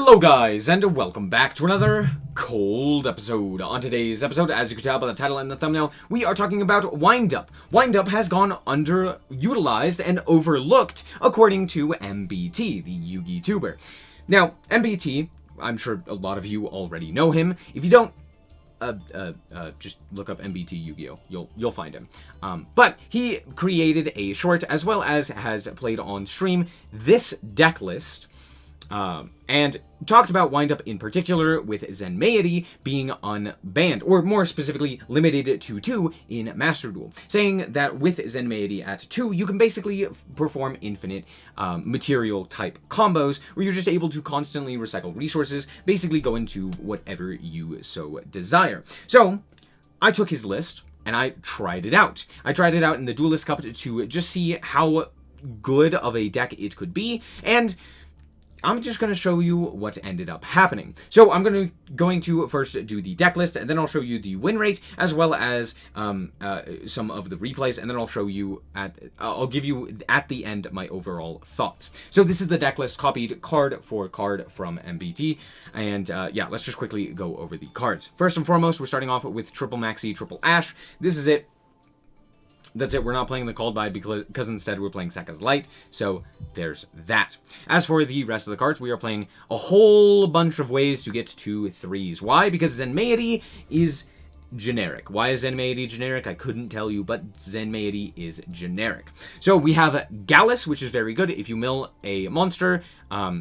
Hello guys, and welcome back to another cold episode. On today's episode, as you can tell by the title and the thumbnail, we are talking about Wind-Up. Wind-Up has gone underutilized and overlooked, according to MBT, the Yu-Gi tuber. Now, MBT, I'm sure a lot of you already know him. If you don't, just look up MBT Yu-Gi-Oh! You'll find him. But he created a short, as well as has played on stream, this Decklist, and talked about Wind-Up in particular, with Zenmaity being unbanned, or more specifically, limited to 2 in Master Duel, saying that with Zenmaity at 2, you can basically perform infinite material type combos, where you're just able to constantly recycle resources, basically go into whatever you so desire. So, I took his list, and I tried it out. I tried it out in the Dualist Cup to just see how good of a deck it could be, and I'm just going to show you what ended up happening. So I'm going to first do the deck list, and then I'll show you the win rate, as well as some of the replays, and then I'll give you at the end my overall thoughts. So this is the deck list copied card for card from MBT, and yeah, let's just quickly go over the cards. First and foremost, we're starting off with Triple Maxi, Triple Ash. This is it. That's it. We're not playing the Called By because instead we're playing Sekka's Light. So there's that. As for the rest of the cards, we are playing a whole bunch of ways to get to 3s. Why? Because Zenmaity is generic. Why is Zenmaity generic? I couldn't tell you, but Zenmaity is generic. So we have Gallus, which is very good. If you mill a monster,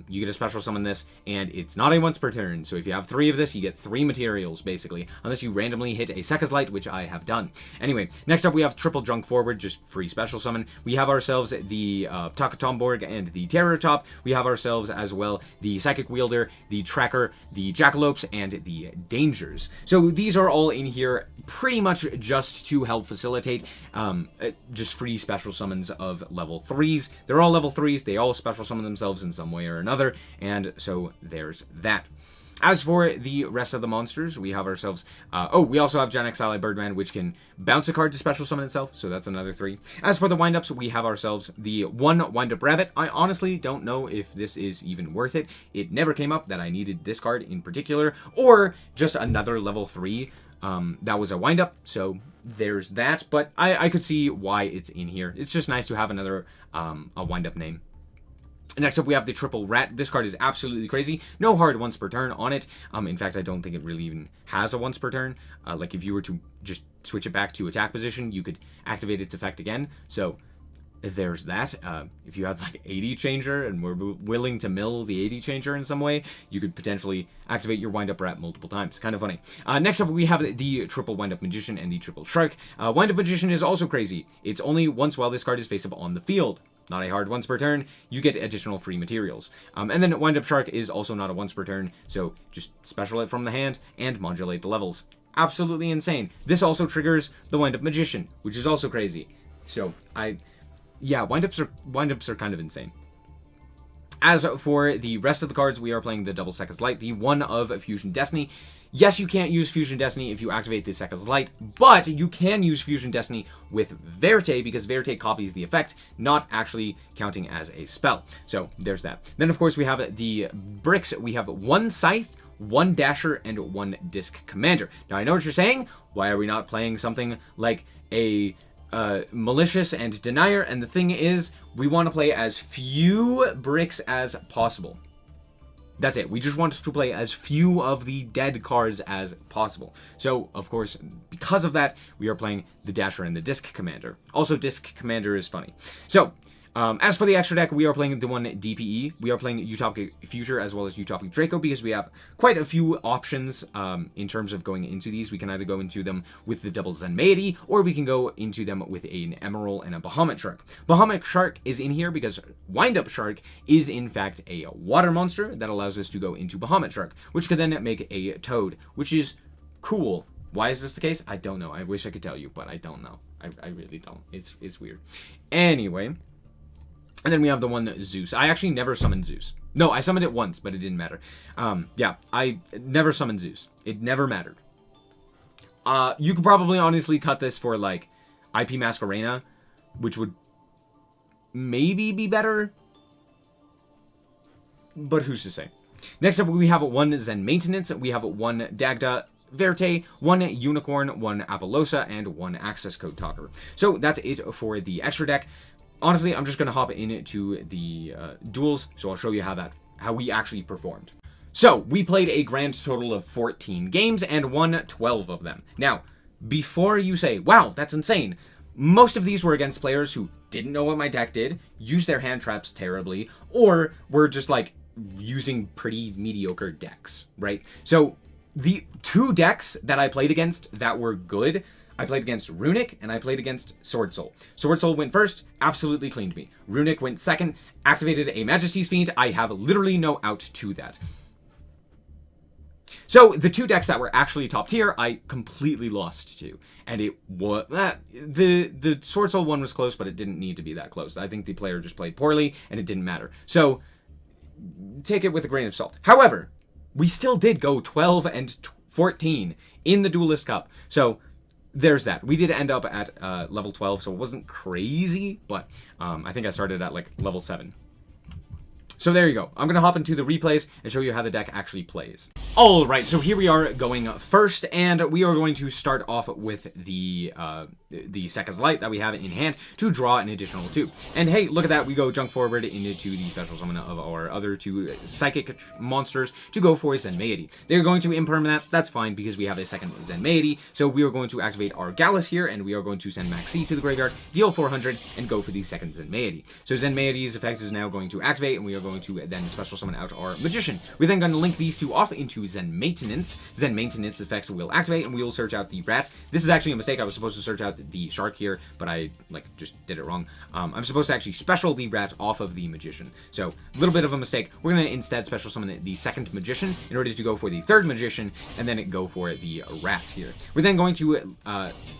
you get a special summon this, and it's not a once per turn. So if you have 3 of this, you get 3 materials, basically, unless you randomly hit a Sekka's Light, which I have done. Anyway, next up we have Triple Junk Forward, just free special summon. We have ourselves the Takatomborg and the Terror Top. We have ourselves as well the Psychic Wielder, the Tracker, the Jackalopes, and the Dangers. So these are all in here pretty much just to help facilitate just free special summons of level 3s. They're all level 3s. They all special summon themselves in some way or another, and so there's that. As for the rest of the monsters, we have ourselves, we also have Gen X Ally Birdman, which can bounce a card to special summon itself, so that's another 3. As for the wind-ups, we have ourselves the 1 wind-up rabbit. I honestly don't know if this is even worth it. It never came up that I needed this card in particular, or just another level 3 that was a wind-up, so there's that, but I could see why it's in here. It's just nice to have another a wind-up name. Next up, we have the Triple Rat. This card is absolutely crazy. No hard once per turn on it. In fact, I don't think it really even has a once per turn. Like, if you were to just switch it back to attack position, you could activate its effect again. So, there's that. If you had, like, 80 Changer and were willing to mill the 80 Changer in some way, you could potentially activate your Wind-Up Rat multiple times. Kind of funny. Next up, we have the Triple Wind-Up Magician and the Triple Shark. Wind-Up Magician is also crazy. It's only once while this card is face-up on the field. Not a hard once per turn, you get additional free materials. And then Wind-Up Shark is also not a once per turn, so just special it from the hand and modulate the levels. Absolutely insane. This also triggers the Wind-Up Magician, which is also crazy. So, yeah, wind-ups are kind of insane. As for the rest of the cards, we are playing the Double Sekka's Light, the one of Fusion Destiny. Yes, you can't use Fusion Destiny if you activate the Sekka's Light, but you can use Fusion Destiny with Verte, because Verte copies the effect, not actually counting as a spell. So, there's that. Then, of course, we have the bricks. We have 1 Scythe, 1 Dasher, and 1 Disc Commander. Now, I know what you're saying. Why are we not playing something like a Malicious and Denier? And the thing is, we want to play as few bricks as possible. That's it. We just want to play as few of the dead cards as possible. So, of course, because of that, we are playing the Dasher and the Disc Commander. Also, Disc Commander is funny. So, as for the extra deck, we are playing the 1 DPE. We are playing Utopic Future as well as Utopic Draco, because we have quite a few options in terms of going into these. We can either go into them with the double Zenmaity, or we can go into them with an Emerald and a Bahamut Shark. Bahamut Shark is in here because Wind-Up Shark is in fact a water monster that allows us to go into Bahamut Shark, which could then make a Toad, which is cool. Why is this the case? I don't know. I wish I could tell you, but I don't know. I really don't. It's weird. Anyway. And then we have the 1 Zeus. I actually never summoned Zeus. No, I summoned it once, but it didn't matter. Yeah, I never summoned Zeus. It never mattered. You could probably honestly cut this for, like, IP Masquerena, which would maybe be better. But who's to say? Next up, we have one Zen Maintenance, we have one Dagda Verte, one Unicorn, one Apollosa, and one Access Code Talker. So that's it for the extra deck. Honestly, I'm just going to hop into the duels, so I'll show you how we actually performed. So, we played a grand total of 14 games and won 12 of them. Now, before you say, wow, that's insane, most of these were against players who didn't know what my deck did, used their hand traps terribly, or were just like using pretty mediocre decks, right? So, the 2 decks that I played against that were good, I played against Runic and I played against Sword Soul. Sword Soul went first, absolutely cleaned me. Runic went second, activated a Majesty's Fiend. I have literally no out to that. So, the 2 decks that were actually top tier, I completely lost to. And it was... the Sword Soul one was close, but it didn't need to be that close. I think the player just played poorly, and it didn't matter. So, take it with a grain of salt. However, we still did go 12 and 14 in the Dualist Cup. So, there's that. We did end up at level 12, so it wasn't crazy, but I think I started at, like, level 7. So there you go. I'm going to hop into the replays and show you how the deck actually plays. Alright, so here we are going first, and we are going to start off with the Sekka's Light that we have in hand to draw an additional 2. And hey, look at that, we go junk forward into the special summon of our other 2 psychic monsters to go for Zenmaity. They're going to imperm that's fine because we have a second Zenmaity, so we are going to activate our Gallus here, and we are going to send Maxi to the graveyard, deal 400, and go for the second Zenmaity. So Zenmaity's effect is now going to activate, and we are going to then special summon out our Magician. We're then going to link these 2 off into Zen Maintenance. Zen Maintenance effect will activate, and we will search out the Rat. This is actually a mistake. I was supposed to search out the Shark here, but I just did it wrong. I'm supposed to actually special the Rat off of the Magician. So, a little bit of a mistake. We're going to instead special summon the second Magician in order to go for the third Magician, and then go for the Rat here. We're then going to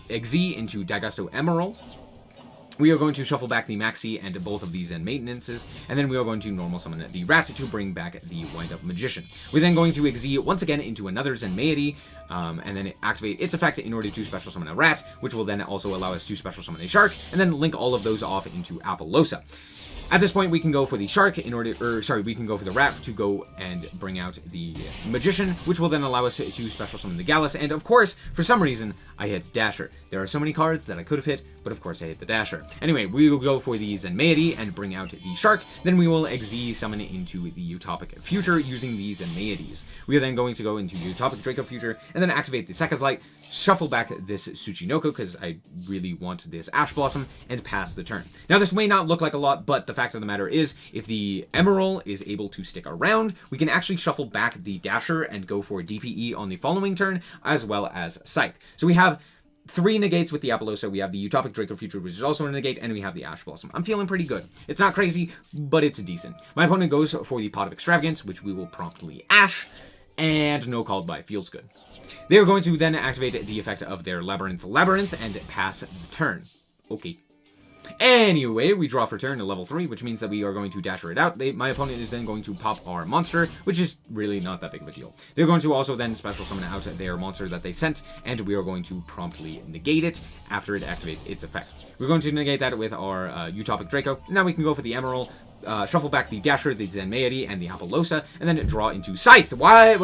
Exi into Dagusto Emerald. We are going to shuffle back the Maxi and both of these Zen Maintenances, and then we are going to normal summon the Rat to bring back the Wind-Up Magician. We're then going to Exi once again into another Zenmaity, and then activate its effect in order to special summon a Rat, which will then also allow us to special summon a Shark, and then link all of those off into Apollosa. At this point, we can go for the Shark in order, we can go for the Rat to go and bring out the Magician, which will then allow us to special summon the Gallus, and of course, for some reason, I hit Dasher. There are so many cards that I could have hit, but of course I hit the Dasher. Anyway, we will go for the Zenmaity and bring out the Shark, then we will Exi summon into the Utopic Future using the Zenmaities. We are then going to go into Utopic Draco Future, and then activate the Sekka's Light, shuffle back this Tsuchinoko, because I really want this Ash Blossom, and pass the turn. Now, this may not look like a lot, but the fact of the matter is, if the Emerald is able to stick around, we can actually shuffle back the Dasher and go for DPE on the following turn, as well as Scythe. So we have 3 negates with the Apollosa. We have the Utopic Draco Future, which is also a negate, and we have the Ash Blossom. I'm feeling pretty good. It's not crazy, but it's decent. My opponent goes for the Pot of Extravagance, which we will promptly Ash, and no called by. Feels good. They are going to then activate the effect of their Labyrinth and pass the turn. Okay. Anyway, we draw for turn to level 3, which means that we are going to Dasher it out. My opponent is then going to pop our monster, which is really not that big of a deal. They're going to also then special summon out their monster that they sent, and we are going to promptly negate it after it activates its effect. We're going to negate that with our Utopic Draco. Now we can go for the Emerald, shuffle back the Dasher, the Zenmaity, and the Apollosa, and then draw into Scythe. Why?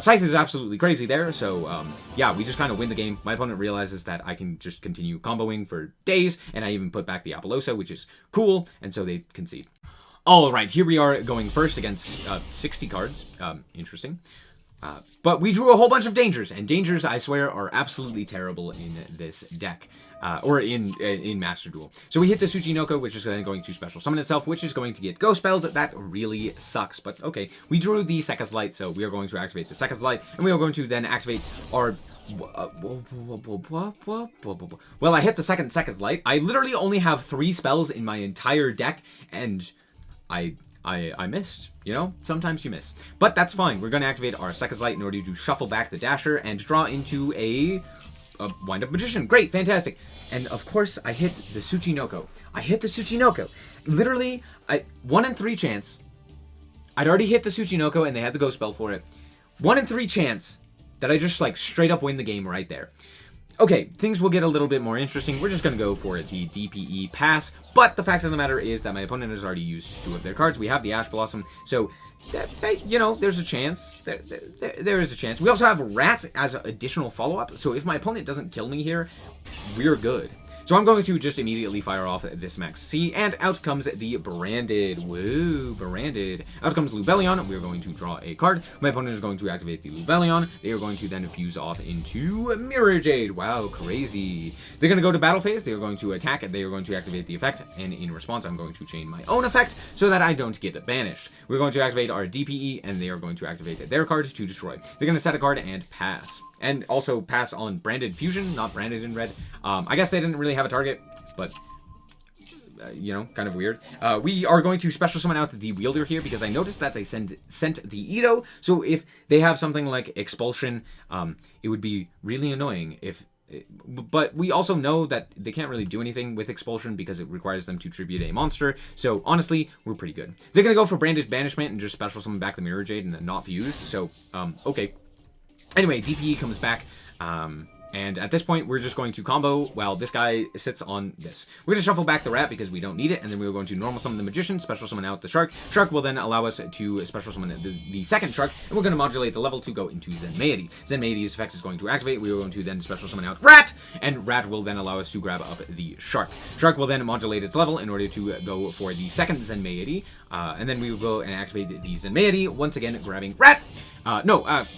Scythe is absolutely crazy there, so yeah, we just kind of win the game. My opponent realizes that I can just continue comboing for days, and I even put back the Apollosa, which is cool, and so they concede. Alright, here we are going first against 60 cards. Interesting. But we drew a whole bunch of dangers, and dangers, I swear, are absolutely terrible in this deck. Or in Master Duel. So we hit the Tsuchinoko, which is then going to special summon itself, which is going to get Ghost Spelled. That really sucks, but okay. We drew the Sekka's Light, so we are going to activate the Sekka's Light, and we are going to then activate our... Well, I hit the second Sekka's Light. I literally only have 3 spells in my entire deck, and I missed, you know? Sometimes you miss. But that's fine. We're going to activate our Sekka's Light in order to shuffle back the Dasher and draw into a Wind-Up Magician. Great, fantastic. And of course, I hit the Tsuchinoko. Literally, 1 in 3 chance. I'd already hit the Tsuchinoko and they had the Ghost Spell for it. 1 in 3 chance that I just like straight up win the game right there. Okay, things will get a little bit more interesting. We're just going to go for the DPE pass, but the fact of the matter is that my opponent has already used 2 of their cards. We have the Ash Blossom, so, you know, there's a chance. There is a chance. We also have Rat as an additional follow-up, so if my opponent doesn't kill me here, we're good. So I'm going to just immediately fire off this Max C, and out comes the Branded. Woo, Branded. Out comes Lubellion. We're going to draw a card. My opponent is going to activate the Lubellion. They are going to then fuse off into Mirror Jade. Wow, crazy. They're going to go to battle phase. They are going to attack. They are going to activate the effect, and in response, I'm going to chain my own effect so that I don't get banished. We're going to activate our DPE, and they are going to activate their card to destroy. They're going to set a card and pass. And also pass on Branded Fusion, not Branded in red. I guess they didn't really have a target, but, you know, kind of weird. We are going to special summon out the Wielder here, because I noticed that they sent the Ito. So if they have something like Expulsion, it would be really annoying if... But we also know that they can't really do anything with Expulsion because it requires them to tribute a monster. So honestly, we're pretty good. They're going to go for Branded Banishment and just special summon back the Mirror Jade and then not fuse. So, okay. Anyway, DPE comes back, and at this point, we're just going to combo while this guy sits on this. We're going to shuffle back the Rat because we don't need it, and then we're going to normal summon the Magician, special summon out the Shark. Shark will then allow us to special summon the second Shark, and we're going to modulate the level to go into Zenmaity. Zenmaity's effect is going to activate. We are going to then special summon out Rat, and Rat will then allow us to grab up the Shark. Shark will then modulate its level in order to go for the second Zenmaity, and then we will go and activate the Zenmaity, once again grabbing Rat.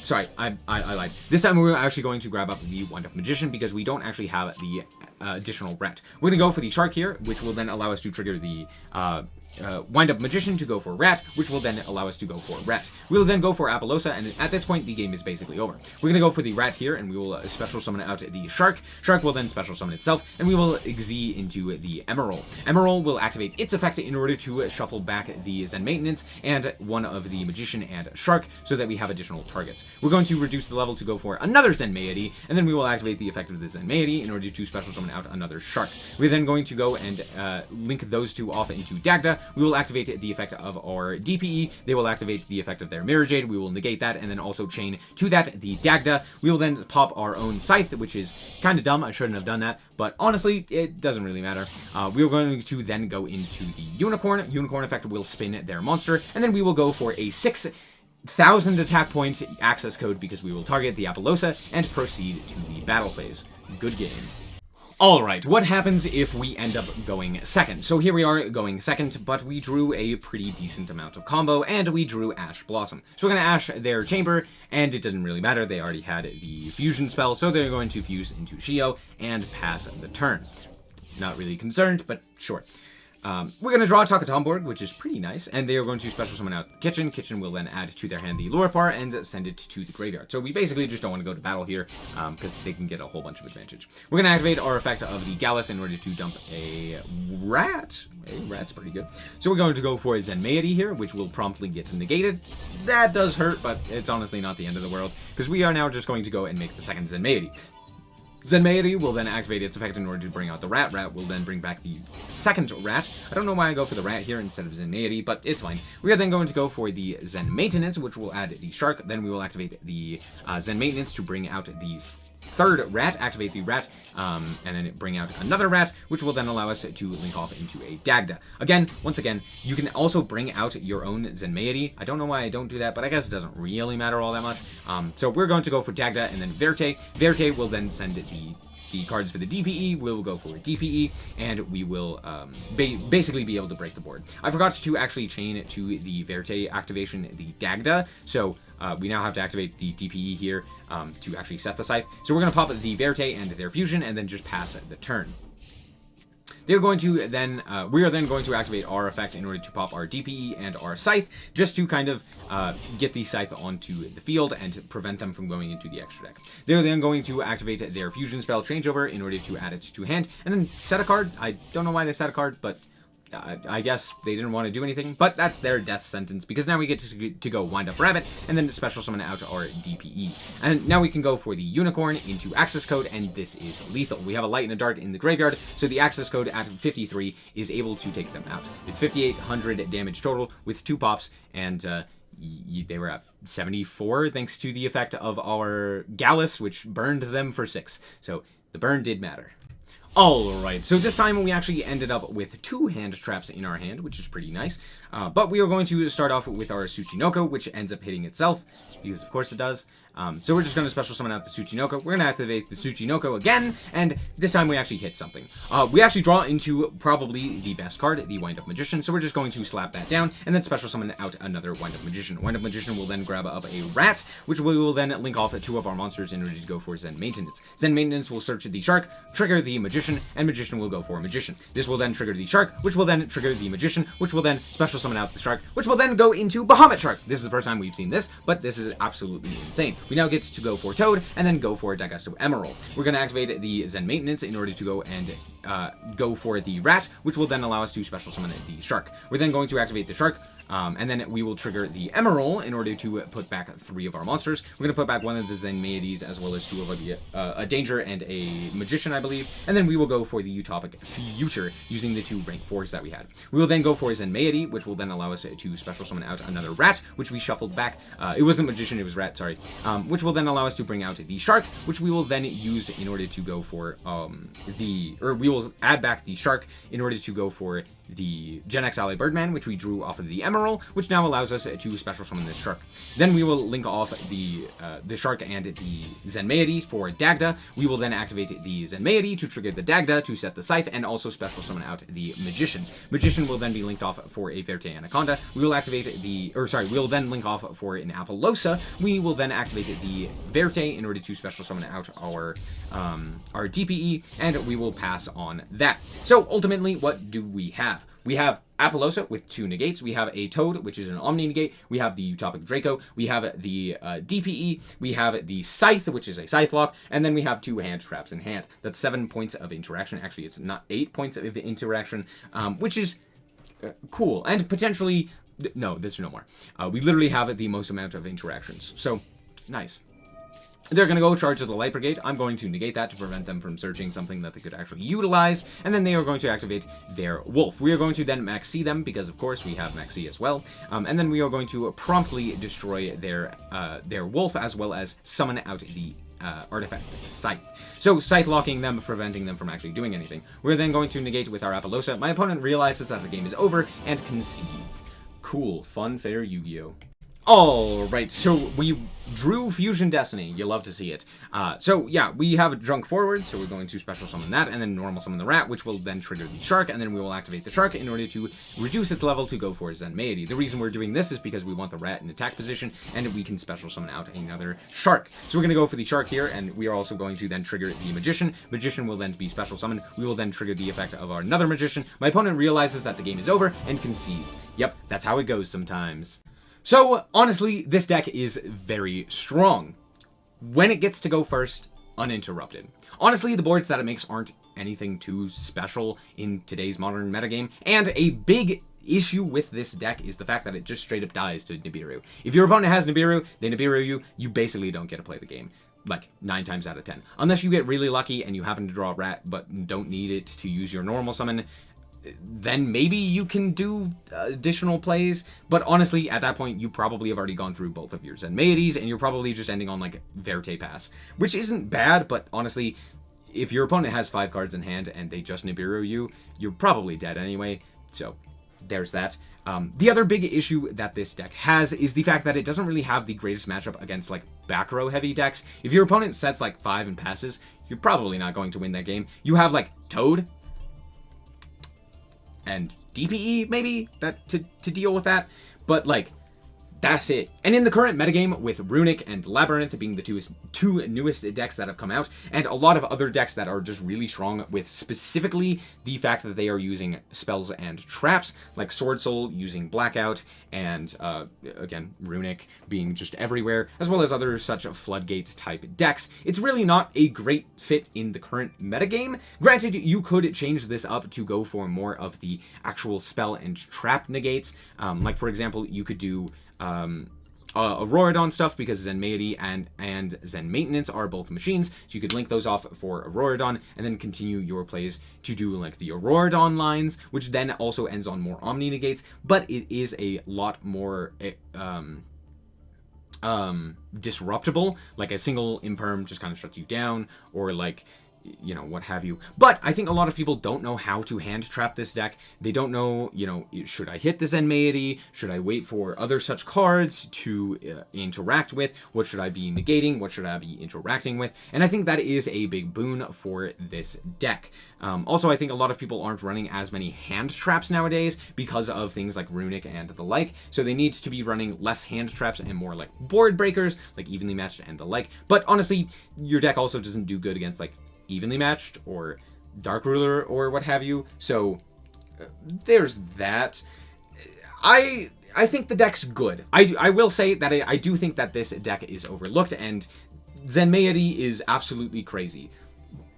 Sorry, I lied. This time we're actually going to grab up the Wind-Up Magician because we don't actually have the additional Rat. We're going to go for the Shark here, which will then allow us to trigger the Wind-Up Magician to go for Rat, which will then allow us to go for Rat. We'll then go for Appaloosa, and at this point, the game is basically over. We're going to go for the Rat here, and we will special summon out the Shark. Shark will then special summon itself, and we will Xyz into the Emerald. Emerald will activate its effect in order to shuffle back the Zen Maintenance and one of the Magician and Shark, so that we have additional targets. We're going to reduce the level to go for another Zenmaity, and then we will activate the effect of the Zenmaity in order to special summon out another Shark. We're then going to go and link those two off into Dagda. We will activate the effect of our DPE. They will activate the effect of their Mirror Jade. We will negate that and then also chain to that the Dagda. We will then pop our own Scythe, which is kind of dumb. I shouldn't have done that, but honestly, it doesn't really matter. We are going to then go into the Unicorn. Unicorn effect will spin their monster, and then we will go for a 6,000 attack points access code because we will target the Appaloosa and proceed to the battle phase. Good game. Alright, what happens if we end up going second? So here we are going second, but we drew a pretty decent amount of combo, and we drew Ash Blossom. So we're going to Ash their Chamber, and it doesn't really matter, they already had the fusion spell, so they're going to fuse into Shio and pass the turn. Not really concerned, but sure. We're going to draw Takatomborg, which is pretty nice, and they are going to special summon out the Kitchen. Kitchen will then add to their hand the Luripar and send it to the graveyard. So we basically just don't want to go to battle here, because they can get a whole bunch of advantage. We're going to activate our effect of the Gallus in order to dump a Rat. A Rat's pretty good. So we're going to go for a Zenmaity here, which will promptly get negated. That does hurt, but it's honestly not the end of the world, because we are now just going to go and make the second Zenmaity. Zenmaity will then activate its effect in order to bring out the Rat. Rat will then bring back the second Rat. I don't know why I go for the Rat here instead of Zenmaity, but it's fine. We are then going to go for the Zen Maintenance, which will add the Shark. Then we will activate the Zen Maintenance to bring out the third Rat, activate the Rat, and then bring out another Rat, which will then allow us to link off into a Dagda. Again, once again, you can also bring out your own Zenmaity. I don't know why I don't do that, but I guess it doesn't really matter all that much. So we're going to go for Dagda and then Verte. Verte will then send the cards for the DPE. We'll go for a DPE, and we will basically be able to break the board. I forgot to actually chain to the Verte activation the Dagda, so we now have to activate the DPE here to actually set the Scythe. So we're going to pop the Verte and their fusion, and then just pass the turn. They're going to then, we are then going to activate our effect in order to pop our DPE and our Scythe, just to kind of get the Scythe onto the field and prevent them from going into the extra deck. They're then going to activate their fusion spell changeover in order to add it to hand, and then set a card. I don't know why they set a card, but I guess they didn't want to do anything, but that's their death sentence, because now we get to go Wind Up Rabbit, and then special summon out our DPE. And now we can go for the Unicorn into access code, and this is lethal. We have a Light and a Dart in the graveyard, so the access code at 53 is able to take them out. It's 5,800 damage total with 2 pops, and they were at 74 thanks to the effect of our Gallus, which burned them for 6. So The burn did matter. Alright, so this time we actually ended up with 2 hand traps in our hand, which is pretty nice. But we are going to start off with our Tsuchinoko, which ends up hitting itself, because of course it does. So we're just going to special summon out the Tsuchinoko. We're going to activate the Tsuchinoko again, and this time we actually hit something. We actually draw into probably the best card, the Wind Up Magician, so we're just going to slap that down, and then special summon out another Wind Up Magician. Wind Up Magician will then grab up a Rat, which we will then link off 2 of our monsters in order to go for Zen Maintenance. Zen Maintenance will search the Shark, trigger the Magician, and Magician will go for Magician. This will then trigger the Shark, which will then trigger the Magician, which will then special summon out the Shark, which will then go into Bahamut Shark. This is the first time we've seen this, but this is absolutely insane. We now get to go for Toad, and then go for Dagusto Emerald. We're going to activate the Zen Maintenance in order to go and go for the Rat, which will then allow us to special summon the Shark. We're then going to activate the Shark, and then we will trigger the Emerald in order to put back 3 of our monsters. We're going to put back 1 of the Zen Meities, as well as 2 of a Danger and a Magician, I believe. And then we will go for the Utopic Future, using the 2 rank 4s that we had. We will then go for Zen Meity, which will then allow us to special summon out another Rat, which we shuffled back. It wasn't Magician, it was Rat, sorry. Which will then allow us to bring out the Shark, which we will then use in order to go for we will add back the Shark in order to go for the Gen X Ally Birdman, which we drew off of the Emerald, which now allows us to special summon this Shark. Then we will link off the Shark and the Zen Meity for Dagda. We will then activate the Zen Meity to trigger the Dagda to set the Scythe, and also special summon out the Magician. Magician will then be linked off for a Verte Anaconda. We will activate we will then link off for an Apollosa. We will then activate the Verte in order to special summon out our DPE, and we will pass on that. So ultimately, what do we have? We have Apollosa with 2 negates. We have a Toad, which is an Omni negate. We have the Utopic Draco. We have the DPE. We have the Scythe, which is a Scythe lock. And then we have 2 hand traps in hand. That's 7 points of interaction. Actually, it's not 8 points of interaction, which is cool. And potentially, no, there's no more. We literally have the most amount of interactions. So, nice. They're going to go charge of the Light Brigade. I'm going to negate that to prevent them from searching something that they could actually utilize. And then they are going to activate their Wolf. We are going to then Max C them, because of course we have Max C as well. And then we are going to promptly destroy their Wolf, as well as summon out the artifact Scythe. So Scythe locking them, preventing them from actually doing anything. We're then going to negate with our Apollosa. My opponent realizes that the game is over and concedes. Cool, fun, fair Yu-Gi-Oh! Alright, so we drew Fusion Destiny. You love to see it. So yeah, we have Junk Forward, so we're going to special summon that, and then normal summon the Rat, which will then trigger the Shark, and then we will activate the Shark in order to reduce its level to go for Zen Meity. The reason we're doing this is because we want the Rat in attack position, and we can special summon out another Shark. So we're going to go for the Shark here, and we are also going to then trigger the Magician. Magician will then be special summoned. We will then trigger the effect of our another Magician. My opponent realizes that the game is over and concedes. Yep, that's how it goes sometimes. So, honestly, this deck is very strong. When it gets to go first, uninterrupted. Honestly, the boards that it makes aren't anything too special in today's modern metagame, and a big issue with this deck is the fact that it just straight up dies to Nibiru. If your opponent has Nibiru, they Nibiru you basically don't get to play the game. Like, 9 times out of 10. Unless you get really lucky and you happen to draw a Rat, but don't need it to use your normal summon, then maybe you can do additional plays, but honestly, at that point, you probably have already gone through both of your Zen Meities, and you're probably just ending on, like, Verte Pass, which isn't bad, but honestly, if your opponent has 5 cards in hand and they just Nibiru you, you're probably dead anyway, so there's that. The other big issue that this deck has is the fact that it doesn't really have the greatest matchup against, like, back row heavy decks. If your opponent sets, like, 5 and passes, you're probably not going to win that game. You have, like, Toad and DPE, maybe, that to deal with that, but, like, that's it. And in the current metagame, with Runic and Labyrinth being the two newest decks that have come out, and a lot of other decks that are just really strong with specifically the fact that they are using spells and traps, like Sword Soul using Blackout, and, again, Runic being just everywhere, as well as other such Floodgate-type decks, it's really not a great fit in the current metagame. Granted, you could change this up to go for more of the actual spell and trap negates. Like, for example, you could do Auroradon stuff, because Zen Meity and Zen Maintenance are both machines, so you could link those off for Auroradon, and then continue your plays to do, like, the Auroradon lines, which then also ends on more Omni negates, but it is a lot more disruptible. Like, a single Imperm just kind of shuts you down, or, like, you know, what have you. But I think a lot of people don't know how to hand trap this deck. They don't know, you know, should I hit the Zenmaity? Should I wait for other such cards to interact with? What should I be negating? What should I be interacting with? And I think that is a big boon for this deck. Also, I think a lot of people aren't running as many hand traps nowadays because of things like Runic and the like. So they need to be running less hand traps and more like board breakers, like evenly matched and the like. But honestly, your deck also doesn't do good against like evenly matched or Dark Ruler or what have you. So there's that. I think the deck's good. I will say that I do think that this deck is overlooked, and Zenmaity is absolutely crazy.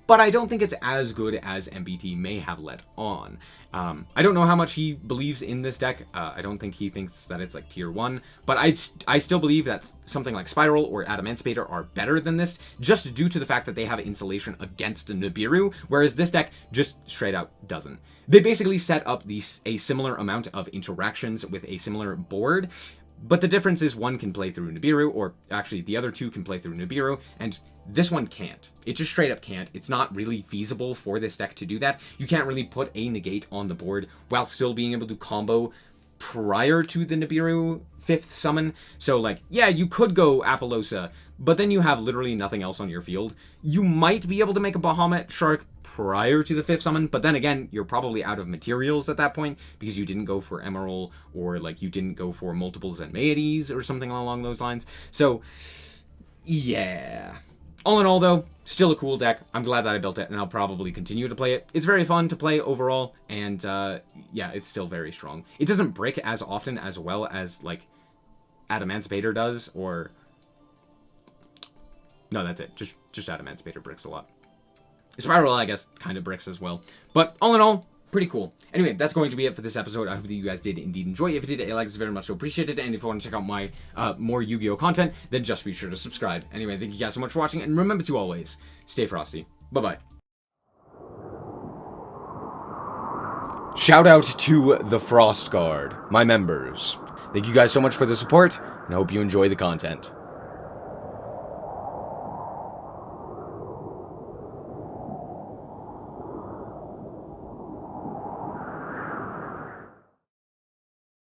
But I don't think it's as good as MBT may have let on. I don't know how much he believes in this deck. I don't think he thinks that it's like tier 1. But I still believe that something like Spiral or Adamantipator are better than this, just due to the fact that they have insulation against Nibiru, whereas this deck just straight out doesn't. They basically set up a similar amount of interactions with a similar board, but the difference is one can play through Nibiru, or actually the other two can play through Nibiru, and this one can't. It just straight up can't. It's not really feasible for this deck to do that. You can't really put a negate on the board while still being able to combo prior to the Nibiru 5th summon. So like, yeah, you could go Apollosa, but then you have literally nothing else on your field. You might be able to make a Bahamut Shark prior to the 5th summon, but then again, you're probably out of materials at that point because you didn't go for Emerald, or like you didn't go for multiple Zenmaities or something along those lines. So yeah, all in all though, still a cool deck. I'm glad that I built it, and I'll probably continue to play it. It's very fun to play overall, and yeah, it's still very strong. It doesn't brick as often as well as like Adamantipator does, or no, that's it. Just Adamantipator bricks a lot. Spiral, I guess, kind of bricks as well. But all in all, pretty cool. Anyway, that's going to be it for this episode. I hope that you guys did indeed enjoy. If you did, a like is very much so appreciated. And if you want to check out my more Yu-Gi-Oh content, then just be sure to subscribe. Anyway, thank you guys so much for watching, and remember to always stay frosty. Bye-bye. Shout out to the Frost Guard, my members. Thank you guys so much for the support, and I hope you enjoy the content.